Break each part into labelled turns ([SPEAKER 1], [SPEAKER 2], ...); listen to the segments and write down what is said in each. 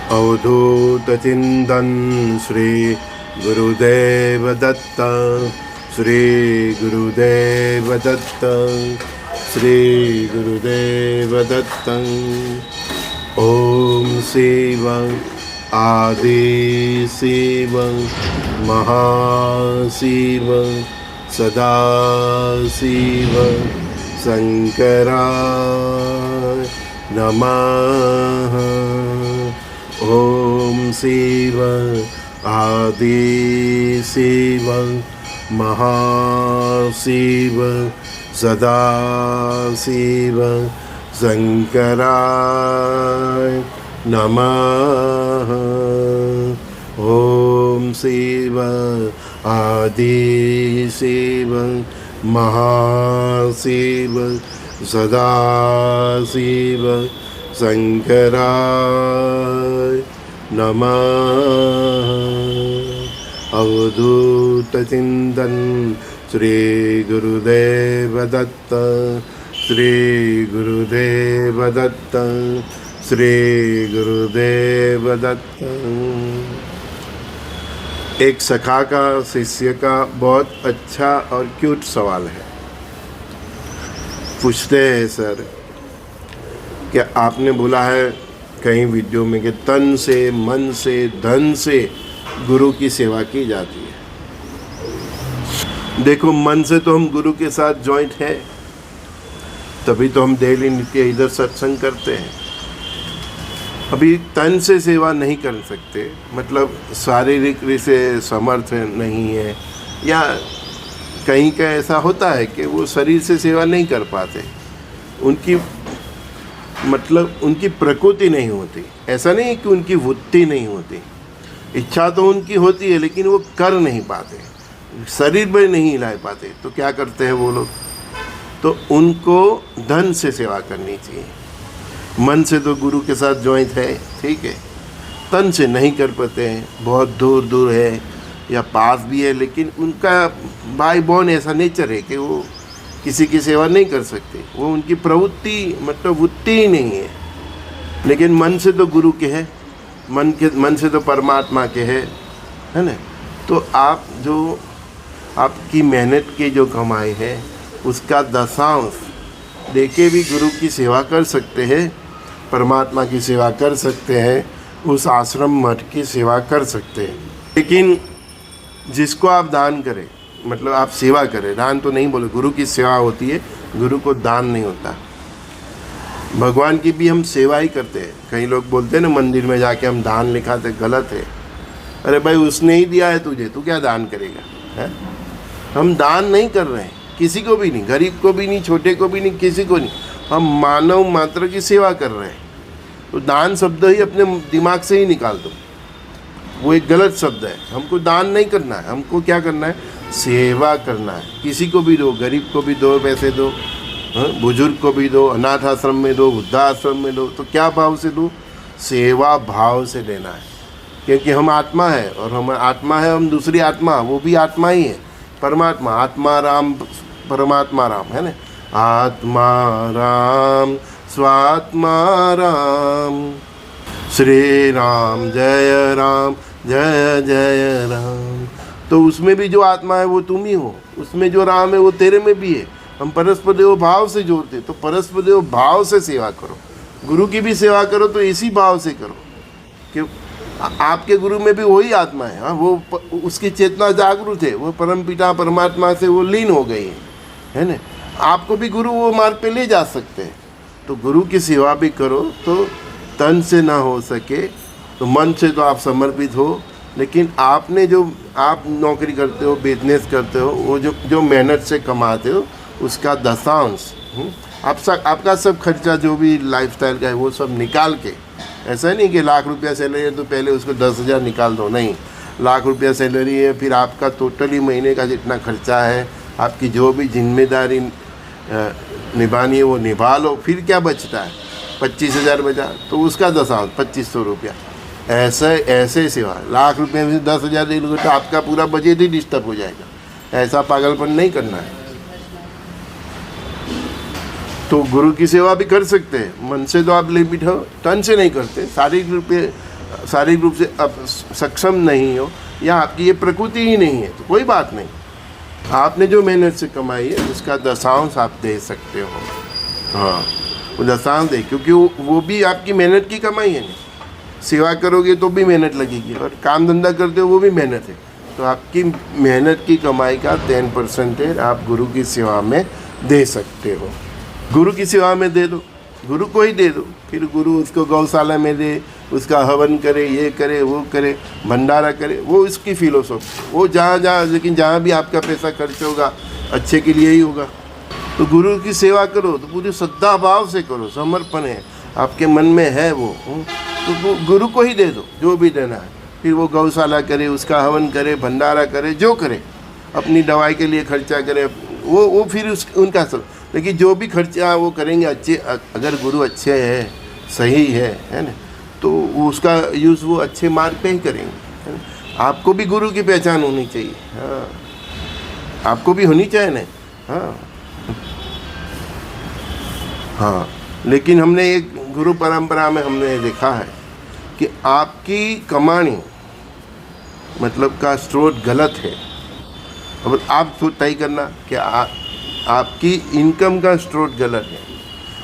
[SPEAKER 1] अवधूत चिंतन श्री गुरुदेव दत्त, श्री गुरुदेव दत्त, श्री गुरुदेव दत्त। ओम शिव आदि शिव महाशिव सदा शिव शंकराय नमः। ओम शिव आदि शिव महाशिव सदा शिव शंकराय नमः। ओम शिव आदि शिव महाशिव सदा शिव शंकराय नमः। अवधूत चिंतन श्री गुरुदेव दत्त, श्री गुरुदेव दत्त, श्री गुरुदेव दत्त। एक सखा का शिष्य का बहुत अच्छा और क्यूट सवाल है। पूछते हैं, सर क्या आपने बोला है कहीं वीडियो में कि तन से, मन से, धन से गुरु की सेवा की जाती है। देखो, मन से तो हम गुरु के साथ जॉइंट है, तभी तो हम डेली नित्य इधर सत्संग करते हैं। अभी तन से सेवा नहीं कर सकते, मतलब शारीरिक से समर्थ नहीं है, या कहीं का ऐसा होता है कि वो शरीर से सेवा नहीं कर पाते, उनकी मतलब उनकी प्रकृति नहीं होती। ऐसा नहीं कि उनकी वृत्ति नहीं होती, इच्छा तो उनकी होती है, लेकिन वो कर नहीं पाते, शरीर में नहीं हिला पाते। तो क्या करते हैं वो लोग? तो उनको धन से सेवा करनी चाहिए। मन से तो गुरु के साथ जॉइंट है, ठीक है, तन से नहीं कर पाते हैं, बहुत दूर दूर है या पास भी है, लेकिन उनका भाई बहन ऐसा नेचर है कि वो किसी की सेवा नहीं कर सकते, वो उनकी प्रवृत्ति मतलब वृत्ति ही नहीं है। लेकिन मन से तो गुरु के है, मन से तो परमात्मा के है ना। तो आप जो आपकी मेहनत की जो कमाई है उसका दशांश देके भी गुरु की सेवा कर सकते हैं, परमात्मा की सेवा कर सकते हैं, उस आश्रम मठ की सेवा कर सकते हैं। लेकिन जिसको आप दान करें, मतलब आप सेवा करें, दान तो नहीं बोले, गुरु की सेवा होती है, गुरु को दान नहीं होता। भगवान की भी हम सेवा ही करते हैं। कई लोग बोलते हैं ना मंदिर में जाके हम दान लिखाते, गलत है। अरे भाई, उसने ही दिया है तुझे, तू क्या दान करेगा है? हम दान नहीं कर रहे हैं, किसी को भी नहीं, गरीब को भी नहीं, छोटे को भी नहीं, किसी को नहीं। हम मानव मात्र की सेवा कर रहे हैं। तो दान शब्द ही अपने दिमाग से ही निकाल दो, वो एक गलत शब्द है। हमको दान नहीं करना है, हमको क्या करना है? सेवा करना है। किसी को भी दो, गरीब को भी दो, पैसे दो, बुजुर्ग को भी दो, अनाथ आश्रम में दो, वृद्धाश्रम में दो। तो क्या भाव से दो? सेवा भाव से देना है, क्योंकि हम आत्मा है, और हम आत्मा है, हम दूसरी आत्मा, वो भी आत्मा ही है, परमात्मा। आत्मा राम परमात्मा राम है ना। आत्मा राम स्वात्मा राम, श्री राम जय राम जय जय राम। तो उसमें भी जो आत्मा है वो तुम ही हो, उसमें जो राम है वो तेरे में भी है। हम परस्पर देव भाव से जोड़ते, तो परस्पर देव भाव से सेवा करो। गुरु की भी सेवा करो तो इसी भाव से करो कि आपके गुरु में भी वही आत्मा है। हाँ, वो उसकी चेतना जागरूक है, वो परम पिता परमात्मा से वो लीन हो गई है ना। आपको भी गुरु वो मार्ग पे ले जा सकते हैं। तो गुरु की सेवा भी करो, तो तन से ना हो सके तो मन से तो आप समर्पित हो, लेकिन आपने जो आप नौकरी करते हो, बिजनेस करते हो, वो जो मेहनत से कमाते हो उसका दशांश आपका सब खर्चा जो भी लाइफस्टाइल का है वो सब निकाल के, ऐसा नहीं कि लाख रुपया सैलरी है तो पहले उसको 10,000 निकाल दो, नहीं। लाख रुपया सैलरी है, फिर आपका टोटली महीने का जितना खर्चा है, आपकी जो भी जिम्मेदारी निभानी है वो निभा लो। फिर क्या बचता है? 25,000 बचा, तो उसका दशांश 2,500 रुपया। ऐसे सेवा, लाख रुपये में 10,000 दे लोगे तो आपका पूरा बजट ही डिस्टर्ब हो जाएगा। ऐसा पागलपन नहीं करना है। तो गुरु की सेवा भी कर सकते हैं, मन से तो आप लिमिट हो, तन से नहीं करते। शारीरिक रूप शारीरिक रूप से अब सक्षम नहीं हो या आपकी ये प्रकृति ही नहीं है तो कोई बात नहीं, आपने जो मेहनत से कमाई है उसका दशांश आप दे सकते हो। हाँ, वो दशांश दे, क्योंकि वो भी आपकी मेहनत की कमाई है। नहीं, सेवा करोगे तो भी मेहनत लगेगी और काम धंधा करते हो वो भी मेहनत है, तो आपकी मेहनत की कमाई का 10% आप गुरु की सेवा में दे सकते हो। गुरु की सेवा में दे दो, गुरु को ही दे दो, फिर गुरु उसको गौशाला में दे, उसका हवन करे, ये करे, वो करे, भंडारा करे, वो इसकी फिलोसॉफी, वो जहाँ लेकिन जहाँ भी आपका पैसा खर्च होगा अच्छे के लिए ही होगा। तो गुरु की सेवा करो तो पूरी श्रद्धा भाव से करो, समर्पण है आपके मन में है वो, तो गुरु को ही दे दो जो भी देना है। फिर वो गौशाला करे, उसका हवन करे, भंडारा करे, जो करे, अपनी दवाई के लिए खर्चा करे, वो फिर उनका सब। लेकिन जो भी खर्चा वो करेंगे अच्छे, अगर गुरु अच्छे है, सही है ना, तो उसका यूज़ वो अच्छे मार्ग पे ही करेंगे, है ना। आपको भी गुरु की पहचान होनी चाहिए, हाँ, आपको भी होनी चाहिए ना। हाँ, लेकिन हमने एक गुरु परंपरा में हमने देखा है कि आपकी कमानी मतलब का स्रोत गलत है। अब आप तय करना कि आपकी इनकम का स्रोत गलत है।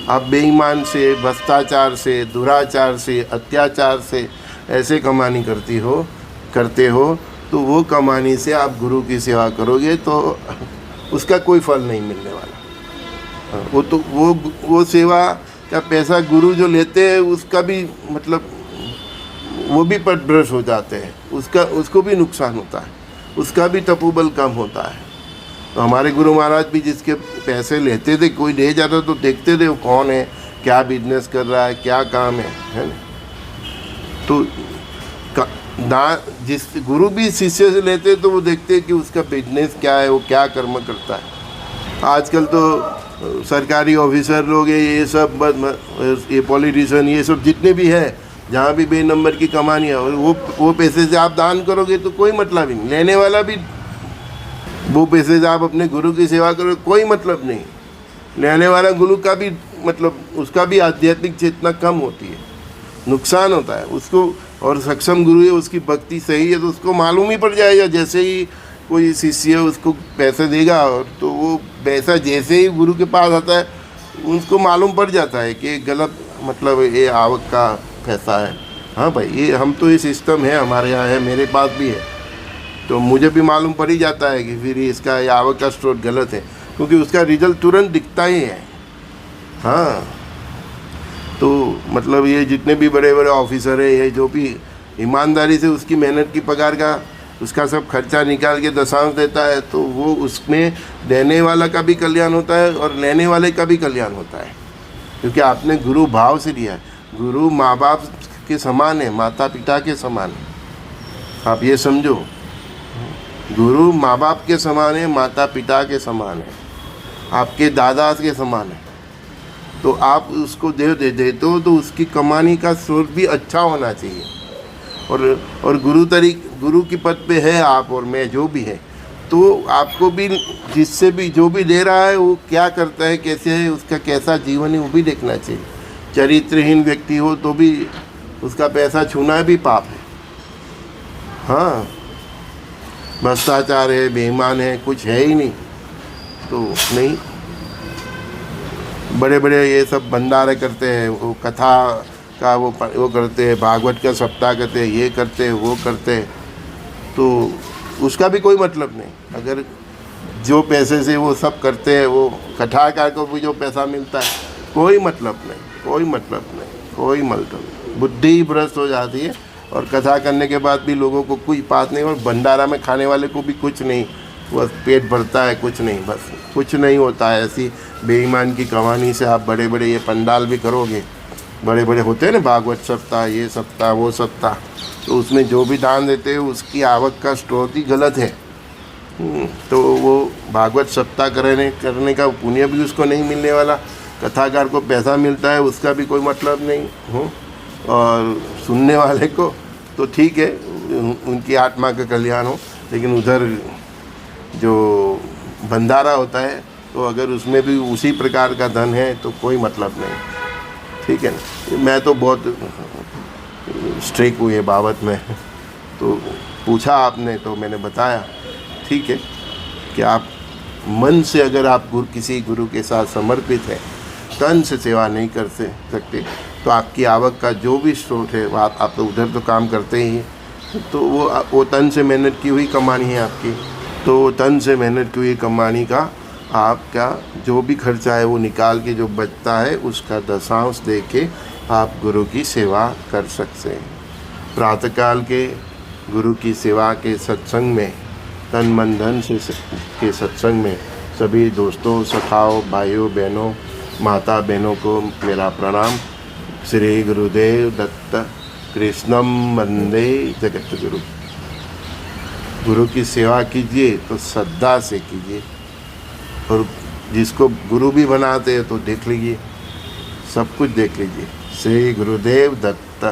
[SPEAKER 1] आप बेईमान से, भ्रष्टाचार से, दुराचार से, अत्याचार से ऐसे कमानी करते हो तो वो कमानी से आप गुरु की सेवा करोगे तो उसका कोई फल नहीं मिलने वाला। वो तो वो सेवा का पैसा गुरु जो लेते हैं उसका भी मतलब वो भी पटभ्रष्ट हो जाते हैं, उसको भी नुकसान होता है, उसका भी तपोबल कम होता है। तो हमारे गुरु महाराज भी जिसके पैसे लेते थे, कोई ले जाता तो देखते थे वो कौन है, क्या बिजनेस कर रहा है, क्या काम है ना। तो जिस गुरु भी शिष्य से लेते तो वो देखते कि उसका बिजनेस क्या है, वो क्या कर्म करता है। आजकल तो सरकारी ऑफिसर लोग ये सब ये पॉलिटिशियन ये सब जितने भी है, जहाँ भी बे नंबर की कमानी है, वो पैसे से आप दान करोगे तो कोई मतलब ही नहीं। लेने वाला भी वो पैसे से आप अपने गुरु की सेवा करो, कोई मतलब नहीं। लेने वाला गुरु का भी मतलब उसका भी आध्यात्मिक चेतना कम होती है, नुकसान होता है उसको। और सक्षम गुरु है, उसकी भक्ति सही है तो उसको मालूम ही पड़ जाएगा। जैसे ही कोई शिष्य उसको पैसे देगा और तो वो पैसा जैसे ही गुरु के पास आता है उसको मालूम पड़ जाता है कि गलत मतलब ये आवक का पैसा है। हाँ भाई, ये हम तो ये सिस्टम है, हमारे यहाँ है, मेरे पास भी है, तो मुझे भी मालूम पड़ ही जाता है कि फिर इसका ये आवक का स्रोत गलत है, क्योंकि उसका रिजल्ट तुरंत दिखता ही है। हाँ, तो मतलब ये जितने भी बड़े बड़े ऑफिसर है, ये जो भी ईमानदारी से उसकी मेहनत की पगार का उसका सब खर्चा निकाल के दशांश देता है, तो वो उसमें देने वाला का भी कल्याण होता है और लेने वाले का भी कल्याण होता है, क्योंकि आपने गुरु भाव से लिया है। गुरु माँ बाप के समान है, माता पिता के समान है, आप ये समझो। गुरु माँ बाप के समान है, माता पिता के समान है, आपके दादा के समान है। तो आप उसको देते हो तो उसकी कमानी का स्रोत भी अच्छा होना चाहिए। और गुरु की पद पे है आप और मैं जो भी है, तो आपको भी जिससे भी जो भी दे रहा है वो क्या करता है, कैसे है, उसका कैसा जीवन है वो भी देखना चाहिए। चरित्रहीन व्यक्ति हो तो भी उसका पैसा छूना भी पाप है। हाँ, भ्रष्टाचार है, बेईमान है, कुछ है ही नहीं तो नहीं। बड़े बड़े ये सब भंडारे करते हैं, वो कथा का वो करते हैं, भागवत का सप्ताह करते हैं, ये करते हैं, वो करते हैं, तो उसका भी कोई मतलब नहीं। अगर जो पैसे से वो सब करते हैं, वो कथाकार को भी जो पैसा मिलता है, कोई मतलब नहीं, कोई मतलब नहीं, कोई मतलब। बुद्धि भ्रष्ट हो जाती है और कथा करने के बाद भी लोगों को कोई बात नहीं, और भंडारा में खाने वाले को भी कुछ नहीं, बस पेट भरता है, कुछ नहीं, बस कुछ नहीं होता है। ऐसी बेईमान की कमानी से आप बड़े बड़े ये पंडाल भी करोगे, बड़े बड़े होते हैं ना भागवत सप्ताह, ये सप्ताह, वो सप्ताह, तो उसमें जो भी दान देते हैं उसकी आवक का स्रोत ही गलत है। तो वो भागवत सप्ताह करने का पुण्य भी उसको नहीं मिलने वाला, कथाकार को पैसा मिलता है उसका भी कोई मतलब नहीं हो, और सुनने वाले को तो ठीक है, उनकी आत्मा का कल्याण हो, लेकिन उधर जो भंडारा होता है तो अगर उसमें भी उसी प्रकार का धन है तो कोई मतलब नहीं। ठीक है ना, मैं तो बहुत स्ट्रेक हुए बाबत में। तो पूछा आपने तो मैंने बताया ठीक है कि आप मन से अगर आप किसी गुरु के साथ समर्पित है, तन से सेवा नहीं कर सकते तो आपकी आवक का जो भी स्रोत है वो आप तो उधर तो काम करते ही हैं, तो वो तन से मेहनत की हुई कमानी है आपकी। तो तन से मेहनत की हुई कमानी का आपका जो भी खर्चा है वो निकाल के जो बचता है उसका दशांश दे के आप गुरु की सेवा कर सकते हैं। प्रातःकाल के गुरु की सेवा के सत्संग में, तन मन धन से के सत्संग में सभी दोस्तों, सखाओं, भाइयों बहनों, माता बहनों को मेरा प्रणाम। श्री गुरुदेव दत्त कृष्णम वंदे जगत गुरु। गुरु की सेवा कीजिए तो श्रद्धा से कीजिए, और जिसको गुरु भी बनाते हैं तो देख लीजिए, सब कुछ देख लीजिए। श्री गुरुदेव दत्त।